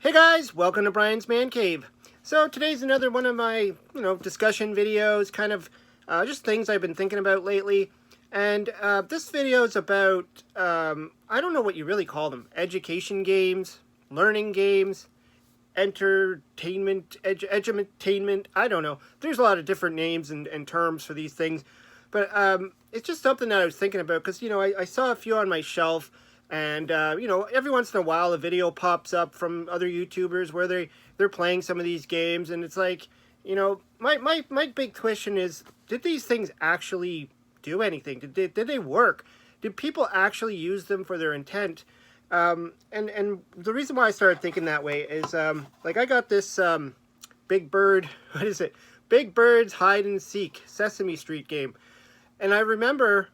Hey guys, welcome to Brian's Man Cave. So today's another one of my, discussion videos, kind of just things I've been thinking about lately. And this video is about, I don't know what you really call them, education games, learning games, entertainment, edutainment, I don't know. There's a lot of different names and terms for these things. But it's just something that I was thinking about because, I saw a few on my shelf. And, every once in a while a video pops up from other YouTubers where they're playing some of these games. And it's like, my big question is, did these things actually do anything? Did they work? Did people actually use them for their intent? And the reason why I started thinking that way is, like I got this Big Bird, what is it? Big Bird's Hide and Seek Sesame Street game. And I remember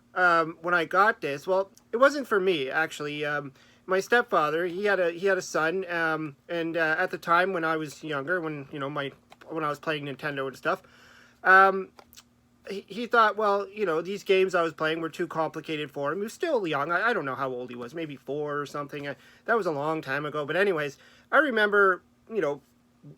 when I got this, well, it wasn't for me actually. My stepfather, he had a son, and at the time when I was younger, when I was playing Nintendo and stuff, he thought, well, these games I was playing were too complicated for him. He was still young. I don't know how old he was, maybe 4 or something. That was a long time ago. But anyways, I remember,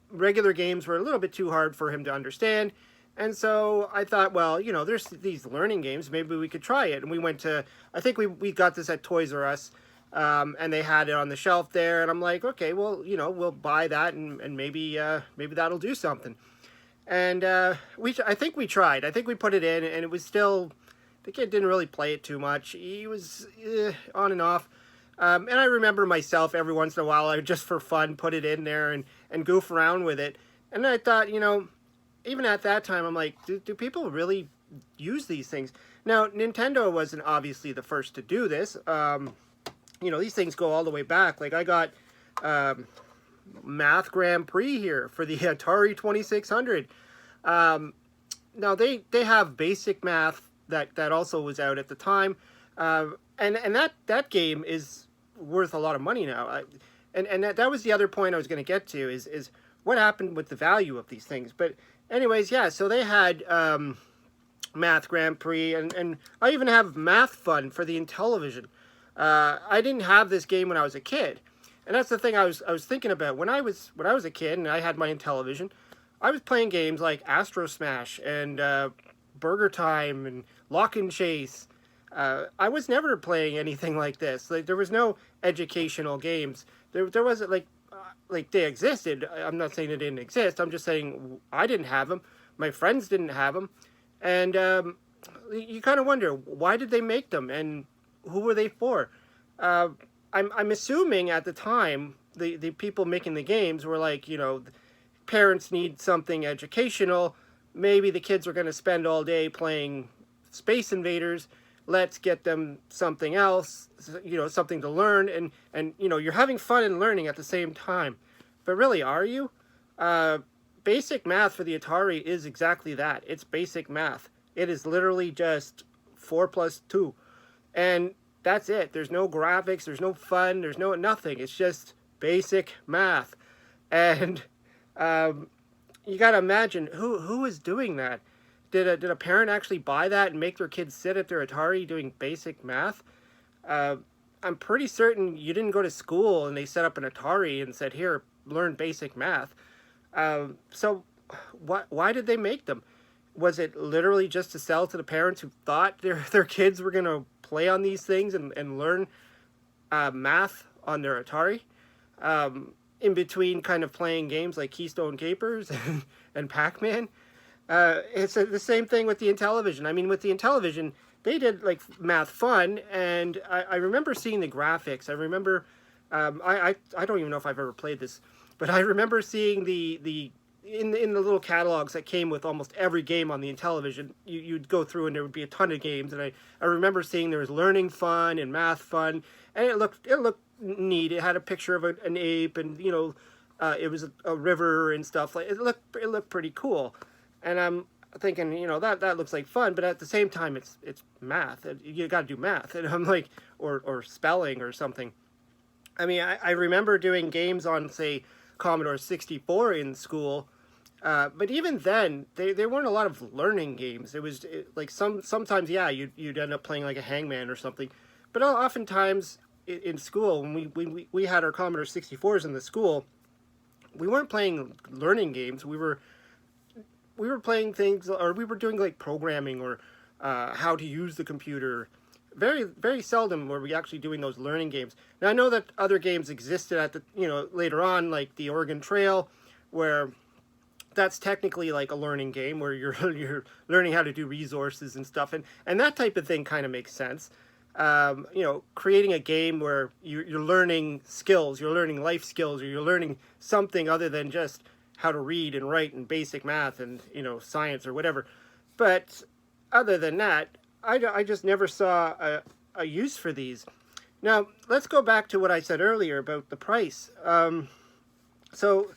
regular games were a little bit too hard for him to understand. And so I thought, well, there's these learning games. Maybe we could try it. And we went to, I think we got this at Toys R Us, and they had it on the shelf there. And I'm like, okay, well, we'll buy that, and maybe that'll do something. And I think we tried. I think we put it in, and it was still, the kid didn't really play it too much. He was on and off. And I remember myself every once in a while, I would just for fun put it in there and goof around with it. And I thought, even at that time, I'm like, do people really use these things? Now, Nintendo wasn't obviously the first to do this. These things go all the way back. Like, I got Math Grand Prix here for the Atari 2600. Now, they have Basic Math that also was out at the time. And that game is worth a lot of money now. And that was the other point I was going to get to is what happened with the value of these things. But anyways, yeah, so they had Math Grand Prix, and I even have Math Fun for the Intellivision. I didn't have this game when I was a kid, and that's the thing I was thinking about. When I was a kid and I had my Intellivision, I was playing games like Astro Smash and Burger Time and Lock and Chase. I was never playing anything like this. Like, there was no educational games. There wasn't like they existed. I'm not saying they didn't exist. I'm just saying I didn't have them. My friends didn't have them. And you kind of wonder, why did they make them? And who were they for? I'm assuming at the time, the people making the games were like, parents need something educational. Maybe the kids are going to spend all day playing Space Invaders. Let's get them something else, something to learn. And you're having fun and learning at the same time. But really, are you? Basic Math for the Atari is exactly that. It's basic math. It is literally just 4 plus 2. And that's it. There's no graphics. There's no fun. There's nothing. It's just basic math. And you got to imagine, who is doing that? Did a parent actually buy that and make their kids sit at their Atari doing basic math? I'm pretty certain you didn't go to school and they set up an Atari and said, here, learn basic math. So why did they make them? Was it literally just to sell to the parents who thought their kids were going to play on these things and learn math on their Atari? In between kind of playing games like Keystone Capers and Pac-Man? It's the same thing with the Intellivision. I mean, with the Intellivision, they did like Math Fun, and I remember seeing the graphics. I remember, I don't even know if I've ever played this, but I remember seeing in the little catalogs that came with almost every game on the Intellivision. You'd go through and there would be a ton of games, and I remember seeing there was Learning Fun and Math Fun, and it looked neat. It had a picture of an ape, and it was a river and stuff. Like it looked pretty cool. And I'm thinking, that looks like fun, but at the same time, it's math. You got to do math, and I'm like, or spelling or something. I mean, I remember doing games on, say, Commodore 64 in school, but even then, there weren't a lot of learning games. It was like sometimes, yeah, you'd end up playing like a Hangman or something, but oftentimes in school when we had our Commodore 64s in the school, we weren't playing learning games. We were playing things, or we were doing like programming or how to use the computer. Very, very seldom were we actually doing those learning games. Now I know that other games existed at the, later on, like the Oregon Trail, where that's technically like a learning game where you're you're learning how to do resources and stuff, and that type of thing kind of makes sense. Creating a game where you're learning skills, you're learning life skills, or you're learning something other than just how to read and write and basic math and science or whatever. But other than that, I just never saw a use for these. Now, let's go back to what I said earlier about the price. So,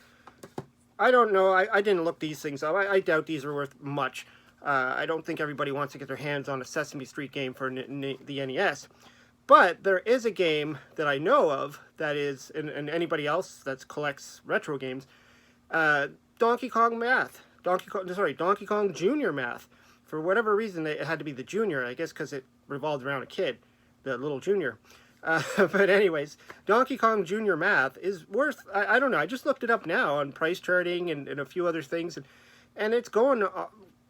I don't know. I didn't look these things up. I doubt these are worth much. I don't think everybody wants to get their hands on a Sesame Street game for the NES. But there is a game that I know of that is, and anybody else that collects retro games, Donkey Kong Math. Donkey Kong Junior Math. For whatever reason, it had to be the junior, I guess because it revolved around a kid, the little junior. But anyways, Donkey Kong Junior Math is worth, I don't know, I just looked it up now on price charting and a few other things, and it's going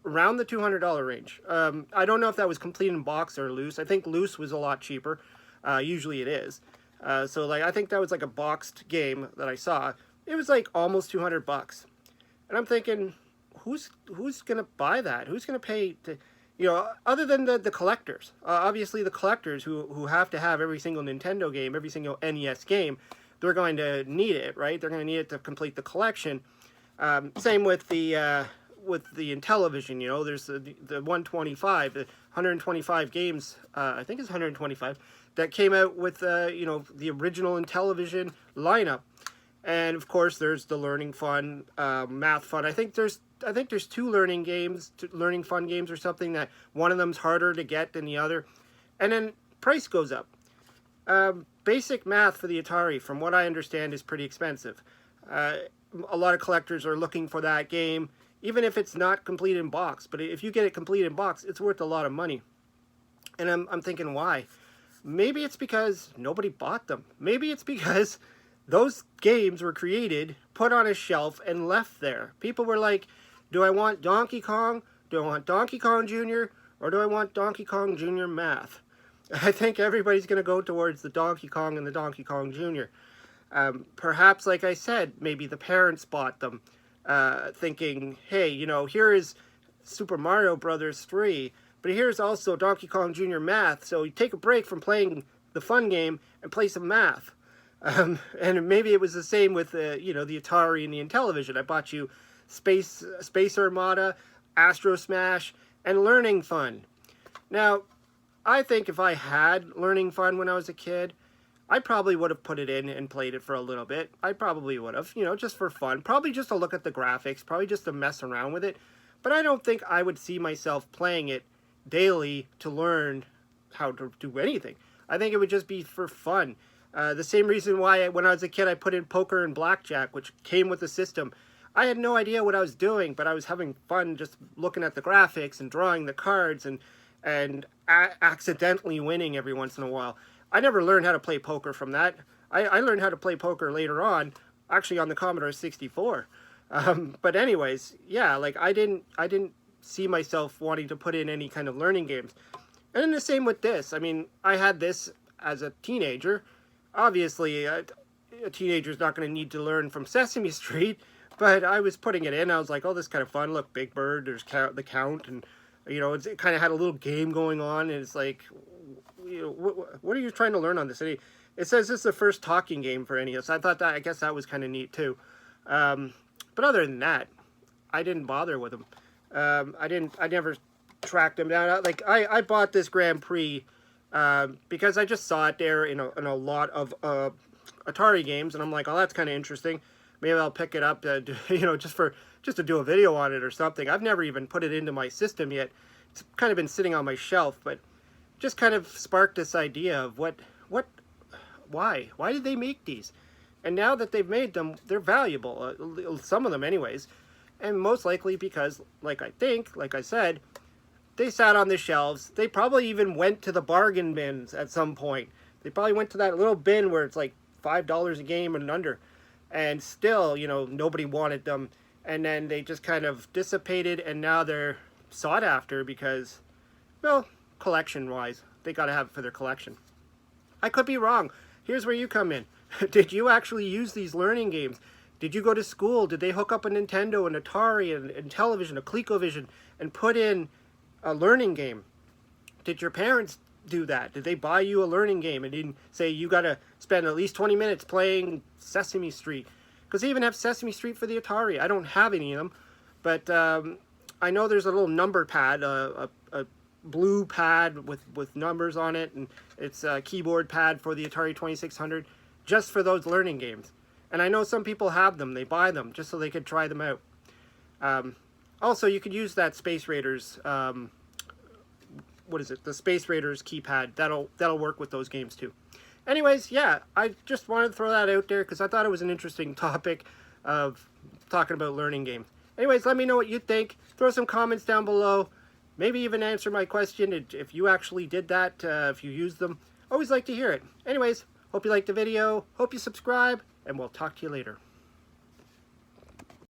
around the $200 range. I don't know if that was complete in box or loose. I think loose was a lot cheaper. Usually it is. So like I think that was like a boxed game that I saw. It was like almost $200. And I'm thinking, who's gonna buy that? Who's gonna pay to, other than the collectors? Obviously the collectors who have to have every single Nintendo game, every single NES game, they're going to need it, right? They're going to need it to complete the collection. Same with the Intellivision. There's the 125, the 125 games. I think it's 125 that came out with the original Intellivision lineup. And of course, there's the learning fun, math fun. I think there's two learning fun games or something, that one of them's harder to get than the other. And then price goes up. Basic math for the Atari, from what I understand, is pretty expensive. A lot of collectors are looking for that game, even if it's not complete in box. But if you get it complete in box, it's worth a lot of money. And I'm thinking, why? Maybe it's because nobody bought them. Maybe it's because those games were created, put on a shelf, and left there. People were like, do I want Donkey Kong? Do I want Donkey Kong Jr.? Or do I want Donkey Kong Jr. Math? I think everybody's going to go towards the Donkey Kong and the Donkey Kong Jr. Perhaps, like I said, maybe the parents bought them, thinking, hey, here is Super Mario Brothers 3, but here's also Donkey Kong Jr. Math, so you take a break from playing the fun game and play some math. And maybe it was the same with the Atari and the Intellivision. I bought you Space Armada, Astro Smash, and Learning Fun. Now, I think if I had Learning Fun when I was a kid, I probably would have put it in and played it for a little bit. I probably would have, just for fun. Probably just to look at the graphics, probably just to mess around with it. But I don't think I would see myself playing it daily to learn how to do anything. I think it would just be for fun. The same reason why when I was a kid I put in poker and blackjack, which came with the system. I had no idea what I was doing, but I was having fun just looking at the graphics and drawing the cards and accidentally winning every once in a while. I never learned how to play poker from that. I learned how to play poker later on, actually on the Commodore 64. But anyways, yeah, like I didn't see myself wanting to put in any kind of learning games. And then the same with this. I mean, I had this as a teenager. Obviously, a teenager's not going to need to learn from Sesame Street, but I was putting it in. I was like, oh, this is kind of fun. Look, Big Bird, there's the Count, and, it kind of had a little game going on, and it's like, what are you trying to learn on this? And it says this is the first talking game for NES. I guess that was kind of neat, too. But other than that, I didn't bother with them. I never tracked them down. I bought this Grand Prix because I just saw it there in a lot of Atari games, and I'm like, oh, that's kind of interesting. Maybe I'll pick it up, just to do a video on it or something. I've never even put it into my system yet. It's kind of been sitting on my shelf, but just kind of sparked this idea of why did they make these? And now that they've made them, they're valuable. Some of them, anyways, and most likely because, like I said, they sat on the shelves. They probably even went to the bargain bins at some point. They probably went to that little bin where it's like $5 a game and under. and still, you know, nobody wanted them. And then they just kind of dissipated, and now they're sought after because, well, collection wise, they got to have it for their collection. I could be wrong. Here's where you come in. Did you actually use these learning games? Did you go to school? Did they hook up a Nintendo, an Atari, and Intellivision, a ColecoVision, and put in a learning game? Did your parents do that? Did they buy you a learning game and didn't say you got to spend at least 20 minutes playing Sesame Street? Because they even have Sesame Street for the Atari. I don't have any of them, but I know there's a little number pad, a blue pad with numbers on it, and it's a keyboard pad for the Atari 2600 just for those learning games. And I know some people have them. They buy them just so they could try them out. Also, you could use that Space Raiders, what is it? The Space Raiders keypad. That'll work with those games too. Anyways, yeah, I just wanted to throw that out there because I thought it was an interesting topic of talking about learning games. Anyways, let me know what you think. Throw some comments down below. Maybe even answer my question if you actually did that, if you used them. Always like to hear it. Anyways, hope you liked the video. Hope you subscribe, and we'll talk to you later.